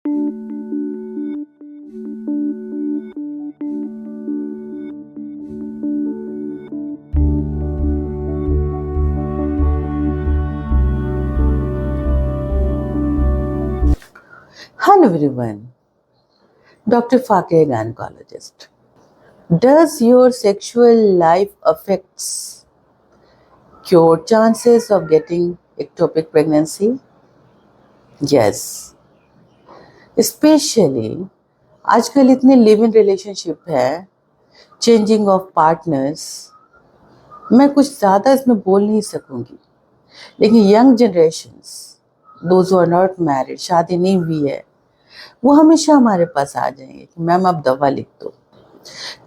Hello everyone, Dr. Fakir, gynecologist. Does your sexual life affects your chances of getting ectopic pregnancy? Yes. Especially आजकल इतने live in relationship है, changing of partners, मैं कुछ ज़्यादा इसमें बोल नहीं सकूंगी, लेकिन young generations, those who are not married, शादी नहीं हुई है, वो हमेशा हमारे पास आ जाएंगे कि मैम आप दवा लिख दो।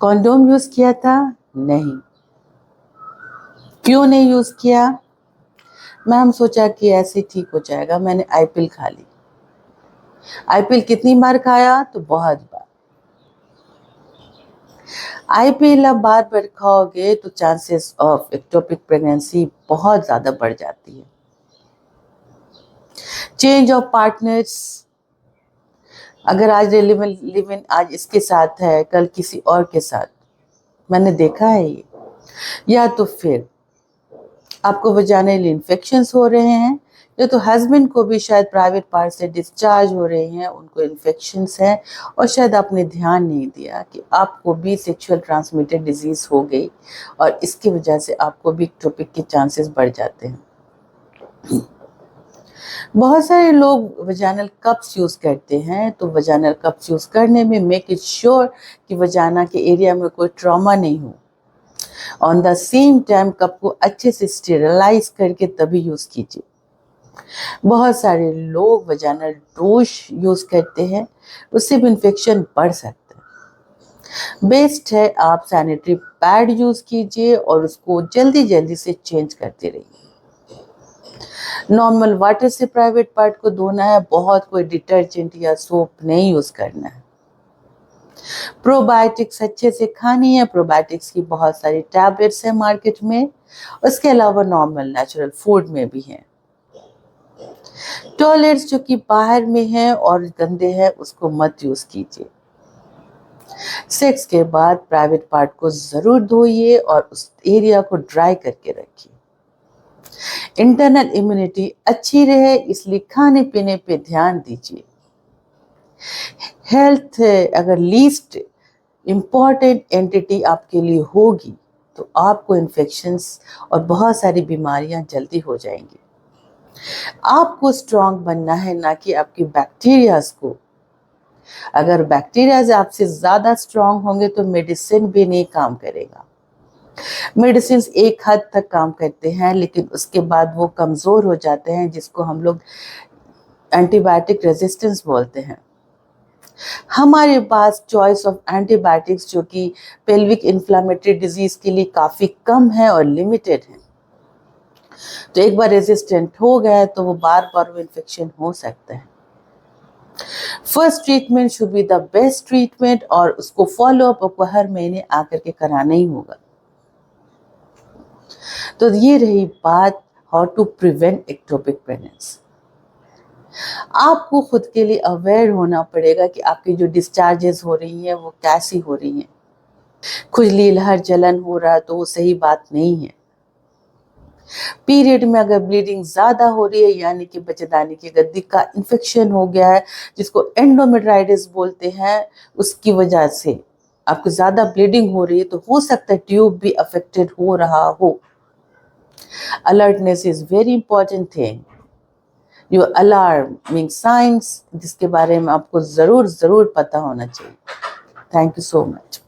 कॉन्डोम यूज किया था? नहीं। क्यों नहीं यूज किया? मैम सोचा कि ऐसे ठीक हो जाएगा, मैंने आईपिल खा ली। आईपिल कितनी बार खाया? तो बहुत बार। आईपिल अब बार बार खाओगे तो चांसेस ऑफ एक्टोपिक प्रेगनेंसी बहुत ज्यादा बढ़ जाती है। चेंज ऑफ पार्टनर्स, अगर आज लिव इन आज इसके साथ है, कल किसी और के साथ, मैंने देखा है ये। या तो फिर आपको वजाइनल इन्फेक्शंस हो रहे हैं, या तो हस्बैंड को भी शायद प्राइवेट पार्ट से डिस्चार्ज हो रहे हैं, उनको इन्फेक्शंस हैं, और शायद आपने ध्यान नहीं दिया कि आपको भी सेक्सुअल ट्रांसमिटेड डिजीज हो गई और इसकी वजह से आपको भी एक्टोपिक के चांसेस बढ़ जाते हैं। बहुत सारे लोग वजाइनल कप्स यूज करते हैं, तो वजाइनल कप्स यूज करने में मेक इट श्योर कि वजाना के एरिया में कोई ट्रॉमा नहीं हो। On the same time cup को अच्छे से स्टेरलाइज करके तभी यूज कीजिए। बहुत सारे लोग वजाइनल डोज यूज करते हैं, उससे भी इन्फेक्शन बढ़ सकता है। बेस्ट है आप सैनिटरी पैड यूज कीजिए और उसको जल्दी जल्दी से चेंज करते रहिए। नॉर्मल वाटर से प्राइवेट पार्ट को धोना है, बहुत कोई डिटर्जेंट या सोप नहीं यूज करना है। प्रोबायोटिक्स अच्छे से खानी है, प्रोबायोटिक्स की बहुत सारी टैबलेट्स हैं मार्केट में, उसके अलावा नॉर्मल नेचुरल फूड में भी हैं। टॉयलेट्स जो कि बाहर में है और गंदे हैं, उसको मत यूज कीजिए। सेक्स के बाद प्राइवेट पार्ट को जरूर धोइए और उस एरिया को ड्राई करके रखिए। इंटरनल इम्यूनिटी अच्छी रहे, इसलिए खाने पीने पे ध्यान दीजिए। हेल्थ अगर लीस्ट इम्पॉर्टेंट एंटिटी आपके लिए होगी तो आपको इन्फेक्शंस और बहुत सारी बीमारियां जल्दी हो जाएंगी। आपको स्ट्रांग बनना है, ना कि आपकी बैक्टीरियाज को। अगर बैक्टीरियाज आपसे ज्यादा स्ट्रांग होंगे तो मेडिसिन भी नहीं काम करेगा। मेडिसिन एक हद तक काम करते हैं, लेकिन उसके बाद वो कमजोर हो जाते हैं, जिसको हम लोग एंटीबायोटिक रेजिस्टेंस बोलते हैं। हमारे पास चॉइस ऑफ एंटीबायोटिक्स जो कि पेल्विक इन्फ्लामेटरी डिजीज के लिए काफी कम है और लिमिटेड है। तो एक बार रेजिस्टेंट हो गया तो वो बार बार वो इन्फेक्शन हो सकता है। First treatment should be the best treatment, और उसको फॉलो अप आपको हर महीने आकर के कराना ही होगा। तो ये रही बात how to prevent ectopic pregnancy. आपको खुद के लिए अवेयर होना पड़ेगा कि आपकी जो डिस्चार्जेस हो रही हैं वो कैसी हो रही हैं। खुजली, लहर, जलन हो रहा है तो वो सही बात नहीं है। पीरियड में अगर ब्लीडिंग ज्यादा हो रही है, यानी कि बच्चेदानी की गद्दी का इन्फेक्शन हो गया है, जिसको एंडोमेट्राइटिस बोलते हैं, उसकी वजह से आपको ज्यादा ब्लीडिंग हो रही है, तो हो सकता है ट्यूब भी अफेक्टेड हो रहा हो। Alertness is very important thing. Your alarming science, जिसके बारे में आपको जरूर जरूर पता होना चाहिए। Thank you so much.